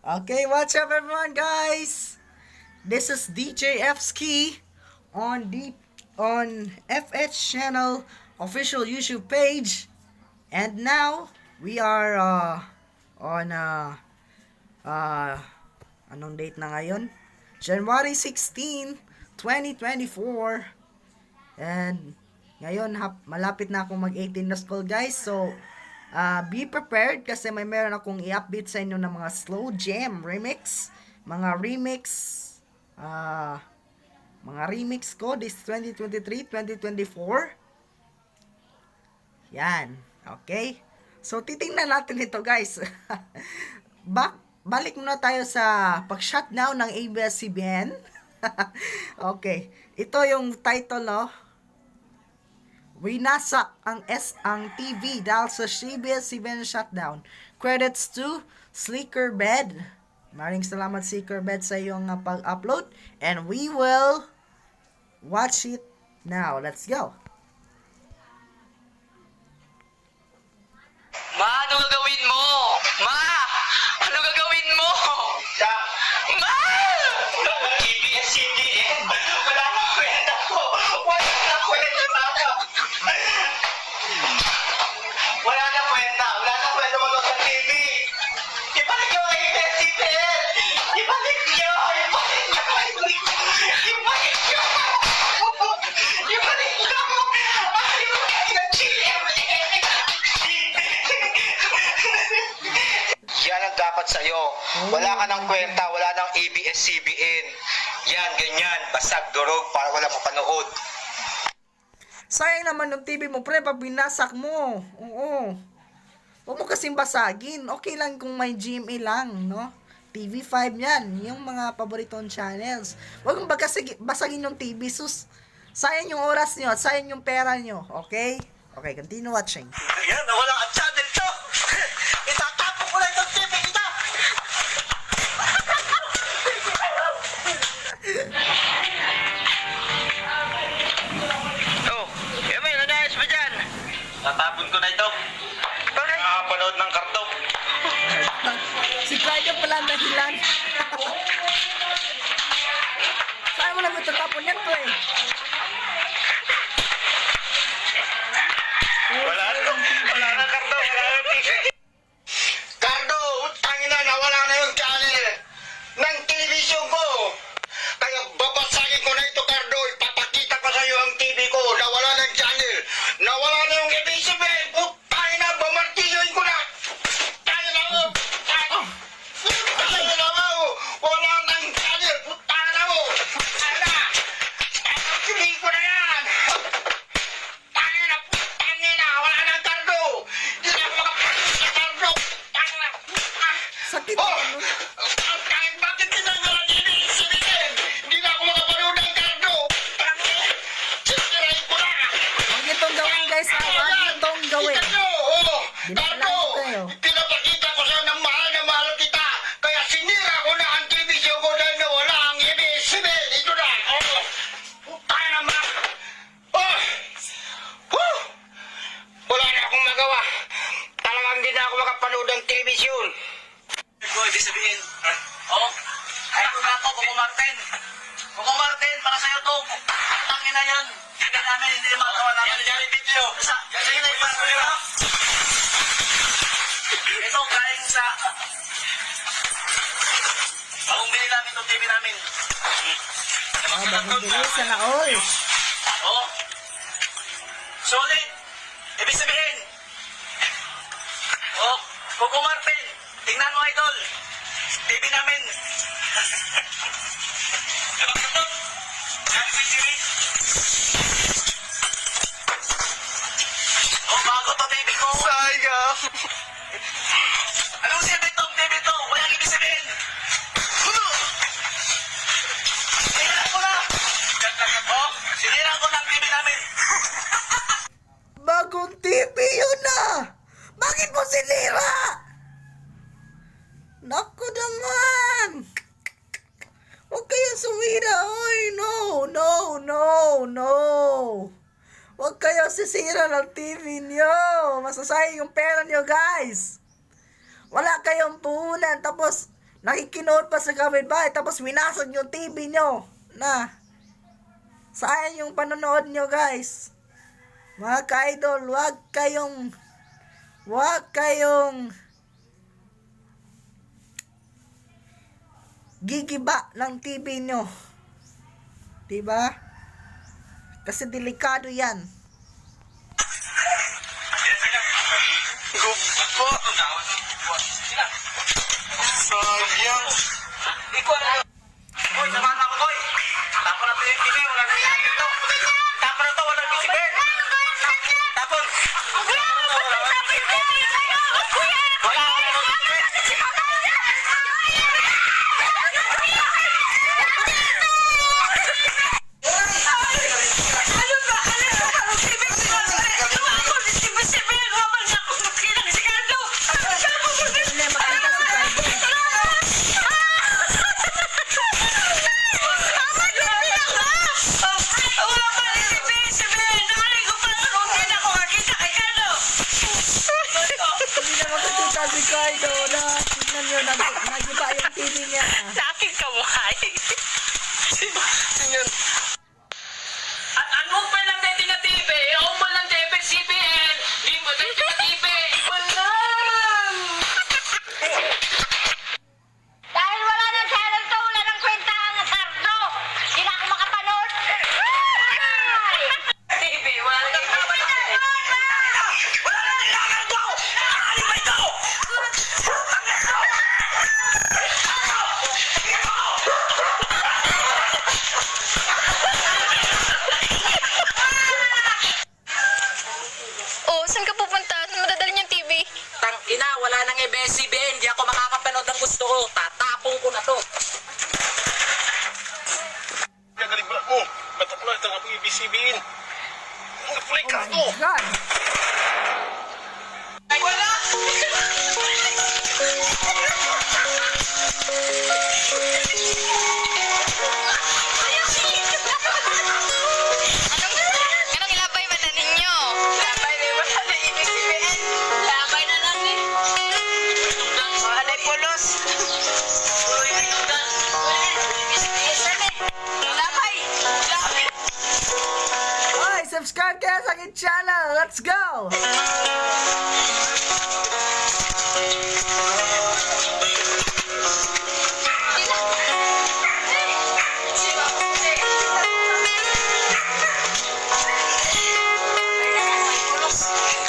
Okay, what's up everyone guys? This is DJ Fski on FH channel official YouTube page. And now we are on uh anong date na ngayon? January 16, 2024. And ngayon malapit na akong mag 18 na school guys. So be prepared kasi meron akong i-update sa inyo ng mga slow jam remix, mga remix ko this 2023-2024. Yan. Okay? So titingnan natin ito guys. Balik muna tayo sa pag-shutdown ng ABS-CBN. Okay. Ito yung title winasak ang TV dahil sa ABS-CBN shutdown. Credits to Sleeker Bed. Maraming salamat Sleeker Bed sa iyong pag-upload. And we will watch it now. Let's go. Ma, ano gagawin mo? Ma! Ano gagawin mo? Ma! ABS-CBN! Wala na kwenta ko! Wala na kwenta ko! Wala na kwenta! Wala na kwenta mo sa TV! Ibalik nyo ang ABS-CBN! Ibalik nyo! Ibalik nyo! Ibalik nyo! Ibalik nyo! Ibalik nyo! Ayaw ng GMA! Yan ang dapat sa'yo. Wala ka ng kwenta, wala ng ABS-CBN. Yan, ganyan. Basag, durog, para wala mapanood. Sayang naman ng TV mo, pre, pag binasak mo. Oo. Huwag mo kasing basagin. Okay lang kung may GMA lang, no? TV5 yan. Yung mga paboritong channels. Huwag mong basagin yung TV. Sus, sayang yung oras nyo at sayang yung pera nyo. Okay? Okay, continue watching. Yan, nawala ang channel to. Itatapon ko na itong TV kita. Oh, Emil, ano ayos ba dyan? Tatapon ko na ito. Bakit? Nakapanood ng karton. Si Clyde pala ang dahilan. Saan mo lang matatapon yan, pre? Wala na karton, wala na TV. Cardo, utangin na, nawala na yung channel ng television ko. Kaya babasagin ko na ito, Cardo. Ipapakita ko sa iyo ang TV ko. Nawala na yung channel. Nawala na yung ABS-CBN. Utangin na, bamartiyoin ko na. Utangin na mo. Utangin na mo. Wala na yung channel. Utangin na mo. Utangin na. Bamartiyoin ko na yan. Utangin na. Utangin na. Wala na yung Cardo. Hindi na ako makapanood sa Cardo. Utangin na. Sakit Oh! naman nun. Kahit bakit tinanggal ang ABS-CBN? Hindi na ako makapanood ng Cardo. Tangin! Sisirain ko na! Huwag itong gawin, guys. Huwag itong gawin. Kita nyo! Oo! Binakala Cardo! ko kayo. Pinapakita ko sa'yo ng mahal na mahal kita. Kaya sinira ko na ang television ko dahil nawala ang ABS-CBN. Ito na! Oo! Putay naman! Oh! Woo! Wala na akong magawa. Talagang hindi na ako makapanood ng television. Ko, ibig sabihin, oh, ay ko na ako, Coco Martin. Coco Martin, para sa'yo to. Tangin na yan. Hindi namin, hindi magawa namin. Yan yung video. Sige na, ipasa ko nila. Ito, galing sa... Bagong bili namin itong TV namin. Bagong bili, sana all. Oh. Solid. Ibig sabihin. Oh, Coco Martin. Tingnan mo, idol. TV namin. Oh, bago to TV ko. Sayang. Anong silbi itong TV to? Walang ibig sabihin. Sinira ko na. Oh, sinira ko ng TV namin. Bagong TV yun na! Bakit mo sinira? Naku naman! Huwag kayong sumira! Oy, no! Huwag kayong sisira ng TV nyo! Masasayang yung pera nyo, guys! Wala kayong puhunan, tapos nakikinood pa sa kapitbahay tapos winasag yung TV nyo na sayang yung panonood nyo guys. Mga ka-idol, wag kayong gigiba ng TV nyo, diba? Kasi delikado yan. Gupo. Sayang. Boy, samahan ako, boy. Tapon natin yung TV, wala na yung dito. Tapon na to, wala yung bisiklet. Tapon. Hindi na makikita si Cardo na tignan nyo, nagiba yung TV niya. Sa aking kamay. Yan. At ano pa lang natin na TV? O mo lang TV, CBN. Di mo natin na TV. Walang! Dahil wala ng channel to, wala ng kwenta ang Cardo. Hindi na ako makapanood. TV, wala lang TV. Oh, saan ka pupunta? Saan madadala niyang TV? Tangina, wala nang ABS-CBN. Hindi ako makakapanood ng gusto ko. Tatapong ko na to. Yan, galing ba mo? Matapula, ito nga po ibisibin. Ang play ka to. Oh God! Ay, wala! Anong ilabay ba na ninyo? Labay na ba sa ABS-CBN? Labay na lang eh. Wala pulos. Ilabay! Ilabay! Oy, subscribe kayo sa aking channel! Let's go!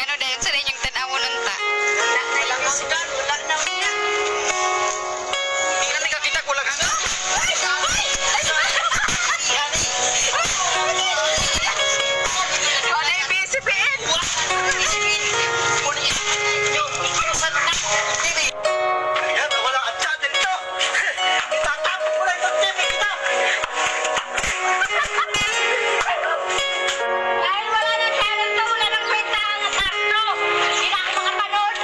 Ano dahil sa inyong tanaw nun ta? Walang masgan, wala na. Hindi na nakakita ko lang ano? Wala yung BSPN! Yan, wala ka channel to. Itatapon mo lang itong TV kita. Dahil wala ng channel to, wala ng kwenta ang Cardo. Hindi na ako makapanood.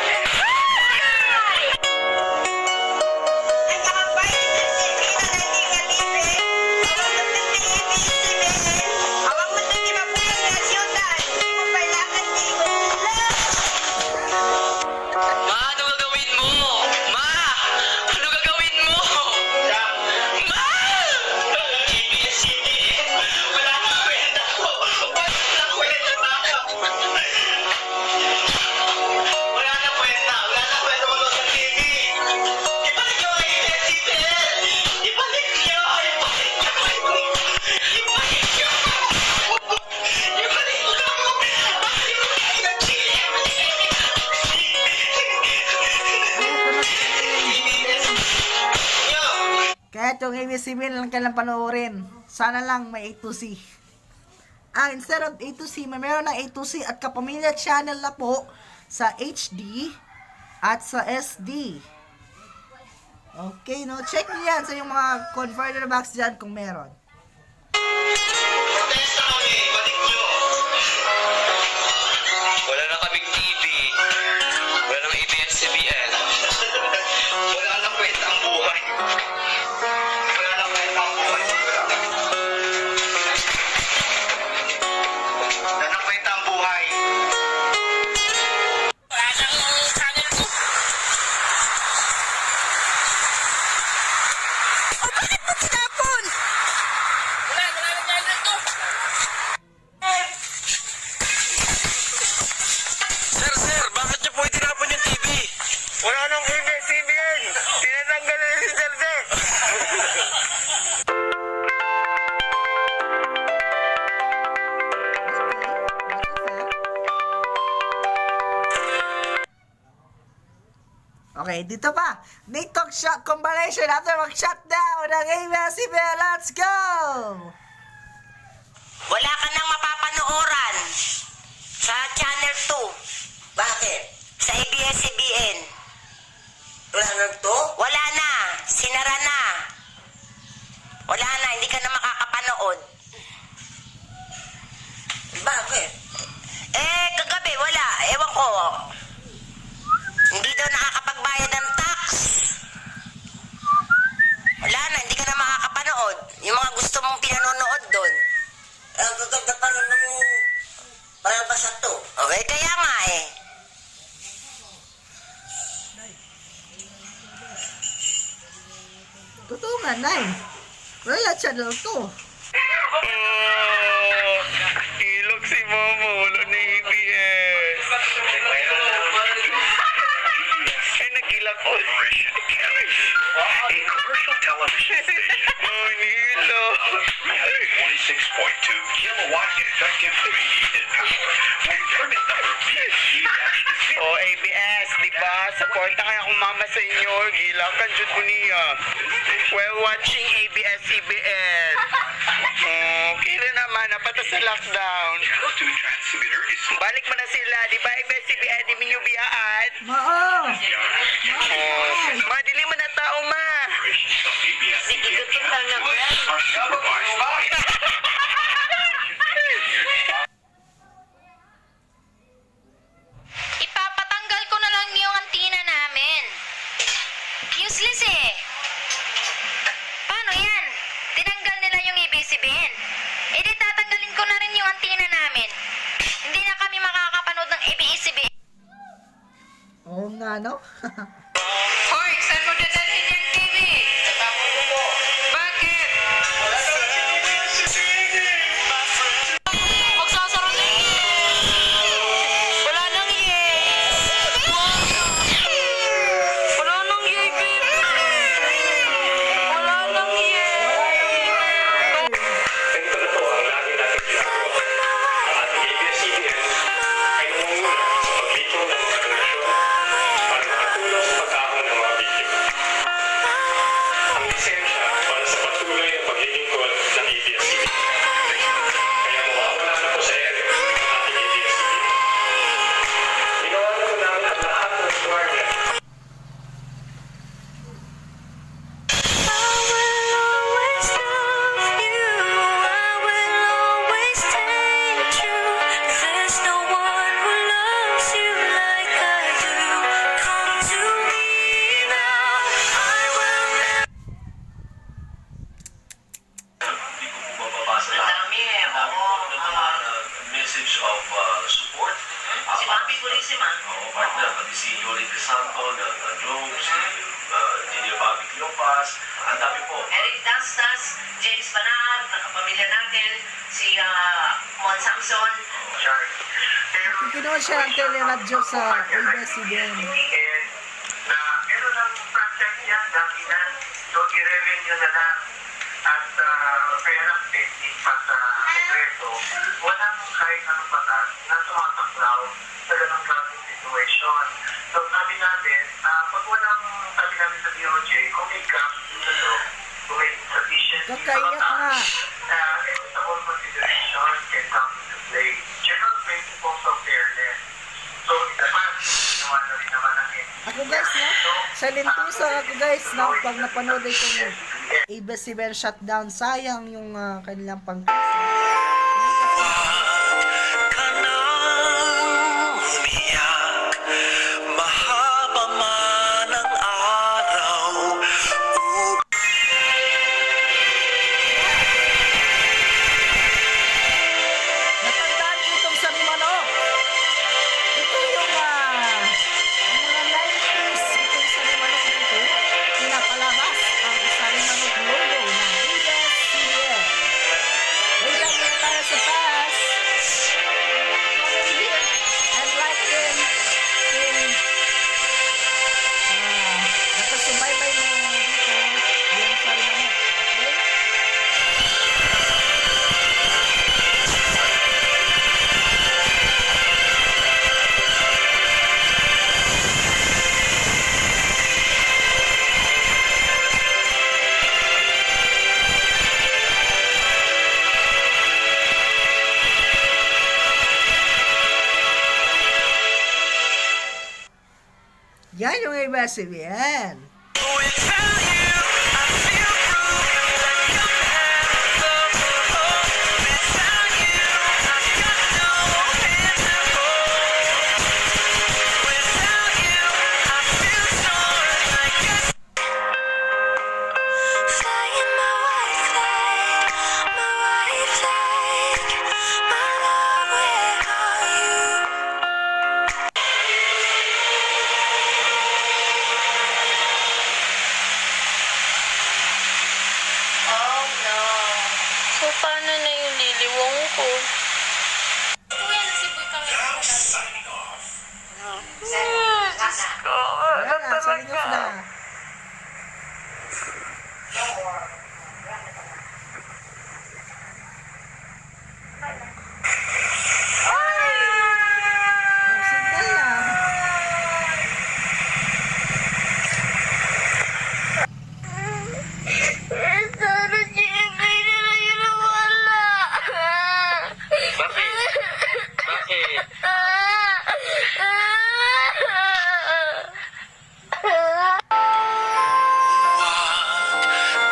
Ang kapay, awang mo ito mabuhay na siyutan. Hindi mo kailangan dito. Ma, ano gagawin mo? Ma! Ano gagawin mo? Ma! ABS-CBN. Wala na kwenta ko. Wala na kwenta ako. Wala na kwenta. Wala na kwenta mo sa TV. Ibalik nyo ang ABS-CBN. Ibalik nyo. Ibalik nyo. Ibalik nyo. Ibalik nyo. Bakit mo kayo nag-chile? Kaya itong ABS-CBN lang kailang panoorin. Sana lang may A to C. Instead of A to C, may meron ng A to C at Kapamilya channel na po sa HD at sa SD. Okay, no? Check nyo yan sa yung mga converter box dyan kung meron. Protesta kami. Balik nyo. Wala na kaming TV. Wala nang ABS-CBN. Wala na kwenta ang buhay. Wala na kwenta ang buhay. Wala na kwenta ang buhay. Wala nang channel ko. Okay, dito pa. TikTok shot combination after mag-shutdown ng ABS-CBN. Let's go! Wala ka nang mapapanooran sa Channel 2. Bakit? Sa ABS-CBN. Wala nang to? Wala na. Sinara na. Wala na. Hindi ka na makakapanood. Bakit? Kagabi, wala. Ewan ko. Hindi daw nakakapagbayad ng tax. Wala na. Hindi ka na makakapanood. Yung mga gusto mong pinanonood doon. Ang tutog na parang nang palabas to. Okay, kaya nga eh. Totoo nga, Nay. Wala channel to. Ilog si Momo, wala na ABS. Ay, nagilak ko. A commercial television station Oh, nilo. 26.2 kilowatt effective radiated power with permit number BSG-15. Oh, ABS, di ba? Supporta kaya kung mama sa inyo. Gilakan dyan ko niya. While watching ABS-CBN. Oh, kailan naman, napata sa lockdown. Channel 2 transmitter is Balik mo na sila, di ba? ABS-CBN, di minyo biyaan. Mao! Oh, madili mo na tao, ma. operations of Sige, ABS-CBN gutom lang na. are supervised by Ipapatanggal ko na lang yung antina namin. Useless eh. Paano yan? Tinanggal nila yung ABS-CBN. Eh di tatanggalin ko na rin yung antina namin. Hindi na kami makakapanood ng ABS-CBN. Oo nga, no? Hoy, saan mo dadalhin yung TV? Bakit? Magsasara na yun. Wala nang yes. Wala nang yay, baby. Wala nang Ganito na po ang lagi natin ginagawa. Ang ating ABS-CBN ay nangunguna sa paglito ng mga donasyon para makatulong sa pag-ahon ng mga biktima. Ang lisensya para sa patuloy na paglilingkod ng ABS-CBN. Kaya mawawala na po sa ere ang ating ABS-CBN. Ginawa na po namin ang lahat ng requirement. Hindi ko po mababasa lahat. Message of support. Si Bambi Purisima. Oo, partner, pati si Yoli De Santo, Joe, si Junior Bobby Cleopas, ang dami po. Eric Dastas, James Banar, nakapamilya natin, si Mon Samson. Kinuha siya ng teleradyo sa ABS-CBN. Na meron ng project yan, dati na. So, i-revenue na lang. At kaya lang pending pa sa Kongreso. Walang kahit anong batas na tumataklaw sa ganang klaseng situation. So, sabi namin, pag walang, sabi namin sa DOJ, kung may gap dito, kung may insufficiency sa Kakaiyak nga. equitable consideration can come into play. General principles of fairness. So, in the past, ginawa na rin naman ang Ako guys, no? Sa lintusa ako guys, no? Pag napanood itong ABS-CBN shutdown, sayang yung kanilang pangkasa. Natandaan ko itong sa Rimano. Ito yung mga 90s itong sa Rimano dito. Pinapalabas ang sa Rimano logo ng ABS-CBN. Yan yung ABS-CBN. Flying my white flag, my white flag. My love, where are you? Oh no. So, paano na yung liliwang ko? Kuya, nasipoy kami. Ayan, sign off na. Signal na. Sana GMA na lang yun ang wala. Bakit? Bakit?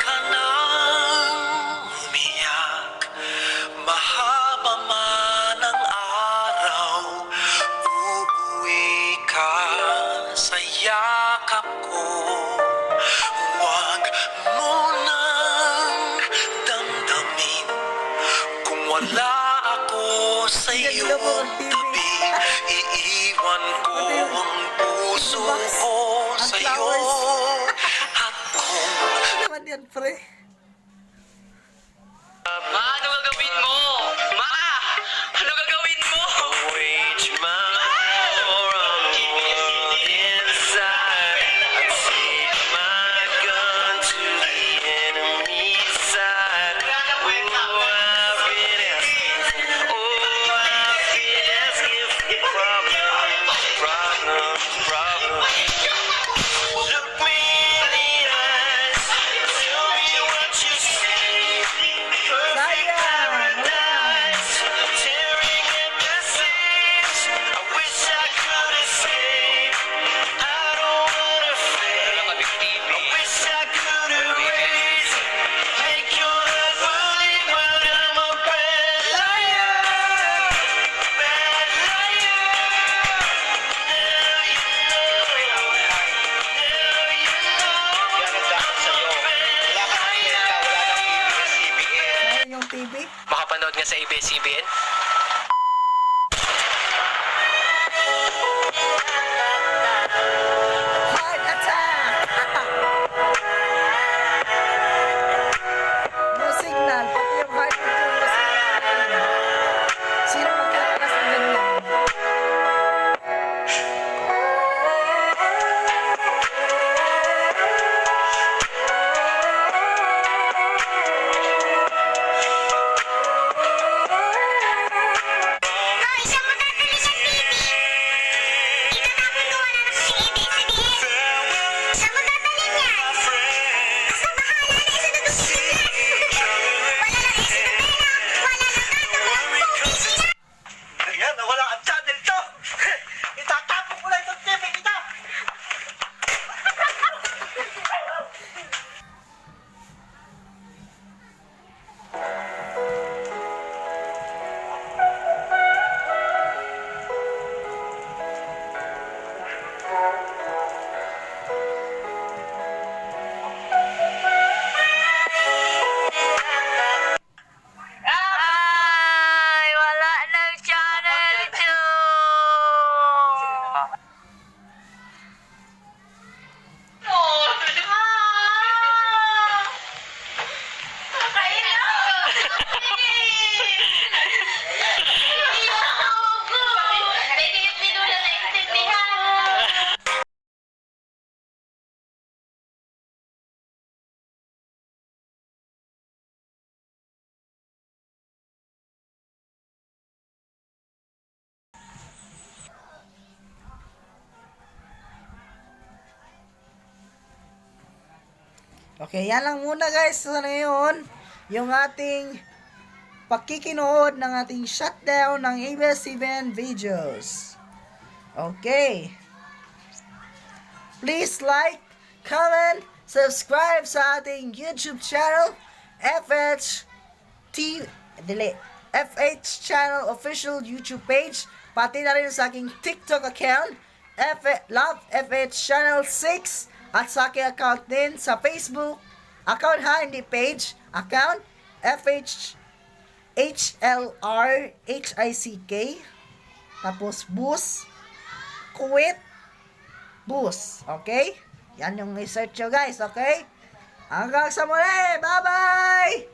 Ka nang umiyak, mahaba man ang araw, uuwi ka sa yakap ko. Huwag mo nang damdamin kung wala ako sa iyong tabi. Iiwan ko ang puso ko sa iyo. At kung Ano naman yan, pre? Ma, ano gagawin mo? Ma! Ano gagawin mo? wage my war on the inside, I'd save my gun to the enemy's side. Oh, I've been asking for problems, problems, problems. Look me in the eyes, tell me what you see. Perfect paradise, tearing at the seams. I wish I could escape. I don't wanna fade. I wish I could erase. Make your heart believe, but I'm a bad liar. Bad liar. Now you know. Now you know. I'm a bad liar. Ano yung TV? Makapanood nga sa ABS-CBN? Heart attack! No signal. Pati yung heart ko no signal. Sino magkakalas ng ganyan? Hoy, saan mo dadalhin ang TV? Dito na ako wala na kasing ABS-CBN. Saan mo dadalhin yan? Basta bahala na isunod ang signal. Wala lang Isabela, wala lang Tato, busy na. Ayan, nawala ang channel to. Itatapon ko lang itong TV kita. Ay, wala nang channel 2. Okay, yan lang muna guys sa ngayon. Yung ating pakikinood ng ating shutdown ng ABS-CBN videos. Okay. please like, comment, subscribe sa ating YouTube channel, FH channel official YouTube page, pati na rin sa aking TikTok account, Love FH channel 6, at sa aking account din sa Facebook, account ha, hindi page, account, FH HLRHICK, tapos bus, quit, bus, okay? Yan yung research nyo guys, okay? Hanggang sa muli, bye-bye!